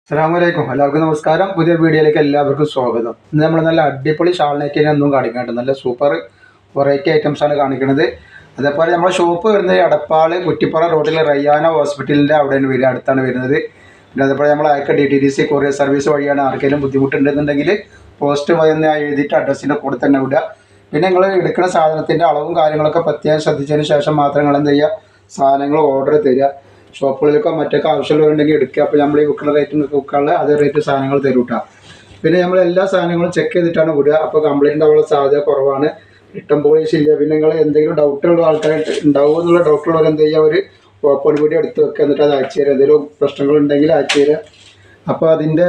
അസ്സലാമലൈക്കും. എല്ലാവർക്കും നമസ്കാരം. പുതിയ വീഡിയോയിലേക്ക് എല്ലാവർക്കും സ്വാഗതം. ഇന്ന് നമ്മൾ നല്ല അടിപൊളി ഷാൾ നൈറ്റിനെ ഒന്നും കാണിക്കുന്നുണ്ട്. നല്ല സൂപ്പർ വെറൈറ്റി ഐറ്റംസാണ് കാണിക്കുന്നത്. അതേപോലെ നമ്മുടെ ഷോപ്പ് വരുന്നത് എടപ്പാൾ കുറ്റിപ്പാറ റോഡിലെ റയ്യാന ഹോസ്പിറ്റലിൻ്റെ അവിടെയാണ് വരിക, അടുത്താണ് വരുന്നത്. പിന്നെ അതേപോലെ നമ്മൾ അയക്ക DTDC കൊറിയർ സർവീസ് വഴിയാണ്. ആർക്കെങ്കിലും ബുദ്ധിമുട്ടുണ്ടെന്നുണ്ടെങ്കിൽ പോസ്റ്റ് വഴി എഴുതിയിട്ട് അഡ്രസ്സിൻ്റെ കൂടെ തന്നെ വിടുക. പിന്നെ നിങ്ങൾ എടുക്കുന്ന സാധനത്തിൻ്റെ അളവും കാര്യങ്ങളൊക്കെ പ്രത്യേകം ശ്രദ്ധിച്ചതിന് ശേഷം മാത്രം നിങ്ങൾ എന്ത് ചെയ്യുക, സാധനങ്ങൾ ഓർഡർ തരിക. ഷോപ്പുകളിലേക്കോ മറ്റൊക്കെ ആവശ്യമുള്ളവരുണ്ടെങ്കിൽ എടുക്കുക. അപ്പോൾ നമ്മൾ ഈ വിൽക്കുന്ന റേറ്റ് വിൽക്കാനുള്ള അതേ റേറ്റ് സാധനങ്ങൾ തരും കേട്ടോ. പിന്നെ നമ്മൾ എല്ലാ സാധനങ്ങളും ചെക്ക് ചെയ്തിട്ടാണ് വിടുക. അപ്പോൾ കംപ്ലയിൻ്റ് ആവാനുള്ള സാധ്യത കുറവാണ്. റിട്ടേൺ പോളിസി ഇല്ല. പിന്നെ നിങ്ങൾ എന്തെങ്കിലും ഡൗട്ടുള്ള ആൾക്കാർ ഉണ്ടാവും എന്നുള്ള ഡൗട്ടുള്ളവർ എന്ത് ചെയ്യുക, ഒരു ഓപ്പൺ വീഡിയോ എടുത്ത് വെക്കുക, എന്നിട്ട് അത് അയച്ചു തരിക. എന്തെങ്കിലും പ്രശ്നങ്ങളുണ്ടെങ്കിൽ അയച്ചു തരിക. അപ്പോൾ അതിൻ്റെ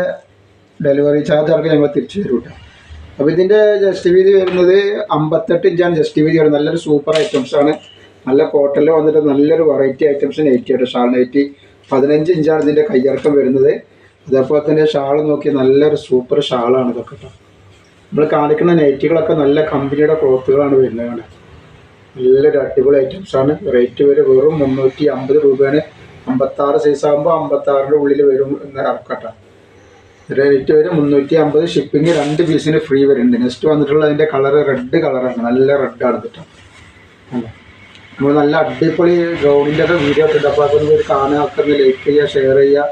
ഡെലിവറി ചാർജ് അവർക്ക് ഞങ്ങൾ തിരിച്ചു തരും കേട്ടോ. അപ്പോൾ ഇതിൻ്റെ ജസ്റ്റ് വീതി വരുന്നത് 58 ഇഞ്ചാണ് ജസ്റ്റ് വീതി വരുന്നത്. നല്ലൊരു സൂപ്പർ ഐറ്റംസാണ്. നല്ല കോട്ടണിൽ വന്നിട്ട് നല്ലൊരു വെറൈറ്റി ഐറ്റംസ് നൈറ്റി ആയിട്ട് ഷാൾ നൈറ്റി 15 ഇഞ്ചാണ് ഇതിൻ്റെ കയ്യിറക്കം വരുന്നത്. അതേപോലെ തന്നെ ഷാൾ നോക്കി നല്ലൊരു സൂപ്പർ ഷാളാണ് ഇതൊക്കെ കേട്ടോ. നമ്മൾ കാണിക്കുന്ന നൈറ്റികളൊക്കെ നല്ല കമ്പനിയുടെ ക്ലോത്തുകളാണ് വരുന്നത്. നല്ലൊരു അടിപൊളി ഐറ്റംസാണ്. റേറ്റ് വരെ വെറും 350 രൂപയാണ്. 56 സൈസ് ആകുമ്പോൾ 56ൻ്റെ ഉള്ളിൽ വരും എന്ന് ഇറക്കട്ടോ. റേറ്റ് വരെ 350. ഷിപ്പിംഗ് 2 പീസിന് ഫ്രീ വരുന്നുണ്ട്. നെക്സ്റ്റ് വന്നിട്ടുള്ള അതിൻ്റെ കളർ റെഡ് കളറാണ്. നല്ല റെഡാണ് കേട്ടോ. നമ്മൾ നല്ല അടിപൊളി ഗ്രൗണ്ടിൻ്റെ ഒക്കെ വീഡിയോ ഒക്കെ ഉണ്ട്. അപ്പോൾ അതൊന്ന് ഒരു കാണുക, ഒക്കെ ഒന്ന് ലൈക്ക് ചെയ്യുക, ഷെയർ ചെയ്യുക.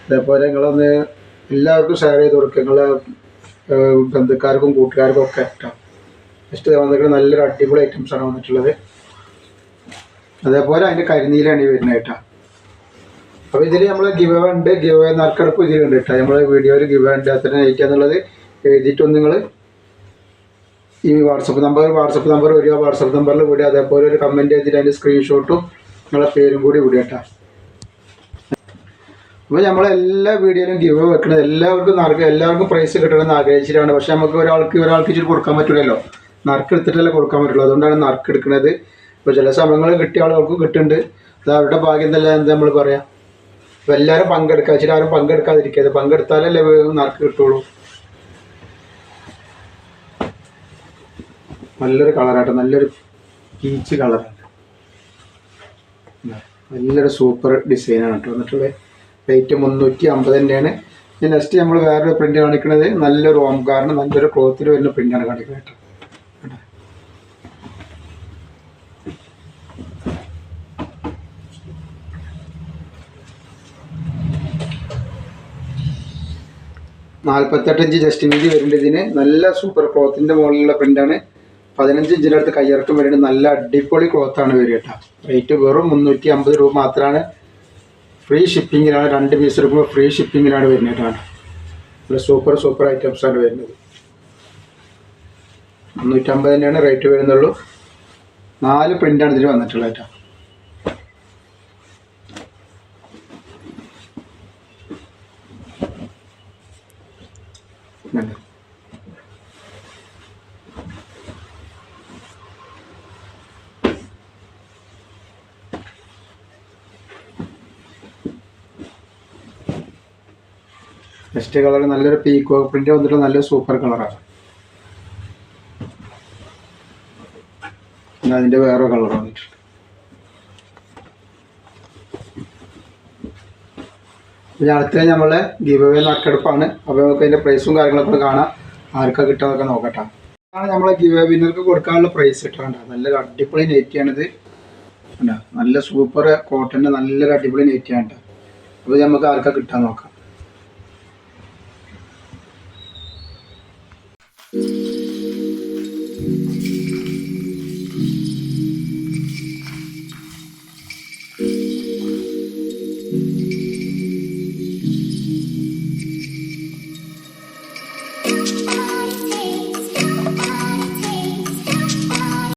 അതേപോലെ നിങ്ങളൊന്ന് എല്ലാവർക്കും ഷെയർ ചെയ്ത് കൊടുക്കുക, നിങ്ങളെ ബന്ധുക്കാർക്കും കൂട്ടുകാർക്കും ഒക്കെ കേട്ടോ. നെക്സ്റ്റ് വന്നിട്ട് നല്ലൊരു അടിപൊളി ഐറ്റംസാണ് വന്നിട്ടുള്ളത്. അതേപോലെ അതിൻ്റെ കരിനീലാണ് ഈ വരുന്നത് കേട്ടോ. അപ്പോൾ ഇതിൽ നമ്മൾ ഗിവ് അവേ ഉണ്ട്, ഗിവ് അവേ നറുക്കെടുപ്പ് ഇതിലുണ്ട് കേട്ടോ. നമ്മൾ വീഡിയോയിൽ ഗിവ് അവേ ഉണ്ട്. അത്ര നൈറ്റ് എന്നുള്ളത് എഴുതിയിട്ടൊന്ന് നിങ്ങൾ ഈ വാട്സപ്പ് നമ്പർ വരിക, വാട്സപ്പ് നമ്പറിൽ വിടുക. അതേപോലെ ഒരു കമൻറ്റ് ചെയ്തിട്ട് അതിൻ്റെ സ്ക്രീൻഷോട്ടും നിങ്ങളെ പേരും കൂടി വിടുക കേട്ടോ. അപ്പോൾ നമ്മളെല്ലാ വീഡിയോയിലും ഗിവ് അവേ വെക്കുന്നത് എല്ലാവർക്കും പ്രൈസ് കിട്ടണമെന്ന് ആഗ്രഹിച്ചിട്ടാണ്. പക്ഷേ നമുക്ക് ഒരാൾക്ക് ഇച്ചിരി കൊടുക്കാൻ പറ്റില്ലല്ലോ, നറുക്കെടുത്തിട്ടല്ലേ കൊടുക്കാൻ പറ്റുള്ളൂ. അതുകൊണ്ടാണ് നറുക്കെടുക്കുന്നത്. ഇപ്പോൾ ചില സമയങ്ങളിൽ കിട്ടിയ ആളുകൾക്ക് കിട്ടുന്നുണ്ട്. അത് അവരുടെ ഭാഗ്യം തന്നെ എന്താ നമ്മൾ പറയാം. അപ്പോൾ എല്ലാവരും പങ്കെടുക്കുക, വെച്ചിട്ട് ആരും പങ്കെടുക്കാതിരിക്കരുത്. പങ്കെടുത്താലല്ലേ നറുക്ക് കിട്ടുള്ളൂ. നല്ലൊരു കളറാട്ടോ, നല്ലൊരു പീച്ച് കളറാണ്. നല്ലൊരു സൂപ്പർ ഡിസൈനാണ് കേട്ടോ വന്നിട്ടുള്ളത്. റേറ്റ് 350 തന്നെയാണ്. ഇനി നെക്സ്റ്റ് നമ്മൾ വേറൊരു പ്രിൻ്റ് കാണിക്കുന്നത് നല്ലൊരു ഓംകാറിന് നല്ലൊരു ക്ലോത്തിൽ വരുന്ന പ്രിൻ്റാണ് കാണിക്കുന്നത് കേട്ടോ. $48 ജസ്റ്റ് വീതി വരുന്നുണ്ട് ഇതിന്. നല്ല സൂപ്പർ ക്ലോത്തിൻ്റെ മുകളിലുള്ള പ്രിൻ്റാണ്. 15 ഇഞ്ചിൻ്റെ അടുത്ത് കയ്യിറക്കം വരുന്നുണ്ട്. നല്ല അടിപൊളി ക്ലോത്താണ് വരിക കേട്ടോ. റേറ്റ് വെറും 350 രൂപ മാത്രമാണ്. ഫ്രീ ഷിപ്പിങ്ങിലാണ്. 2 പീസ് എടുക്കുമ്പോൾ ഫ്രീ ഷിപ്പിങ്ങിലാണ് വരുന്നത് കേട്ടോ. നല്ല സൂപ്പർ ഐറ്റംസാണ് വരുന്നത്. 350 തന്നെയാണ് റേറ്റ് വരുന്നുള്ളൂ. 4 പ്രിൻ്റാണ് ഇതിൽ വന്നിട്ടുള്ളത് കേട്ടോ. നെക്സ്റ്റ് കളർ നല്ലൊരു പീക്കോ പ്രിൻ്റ് വന്നിട്ട് നല്ലൊരു സൂപ്പർ കളറാണ്. പിന്നെ അതിൻ്റെ വേറെ കളർ വന്നിട്ടുണ്ട്. പിന്നെ അടുത്ത നമ്മളെ ഗിവ് അവേ നറുക്കെടുപ്പാണ്. അപ്പോൾ നമുക്ക് അതിൻ്റെ പ്രൈസും കാര്യങ്ങളൊക്കെ കാണാം, ആർക്കാണ് കിട്ടാന്നൊക്കെ നോക്കട്ടെ. അതാണ് നമ്മളെ ഗിവ് അവേ വിന്നർക്ക് കൊടുക്കാനുള്ള പ്രൈസ് കിട്ടാണ്ട്. നല്ലൊരു അടിപൊളി നെറ്റിയാണിത്. നല്ല സൂപ്പർ കോട്ടൻ്റെ നല്ലൊരു അടിപൊളി നെറ്റിയാണ്. അപ്പോൾ നമുക്ക് ആർക്കാണ് കിട്ടാൻ നോക്കാം.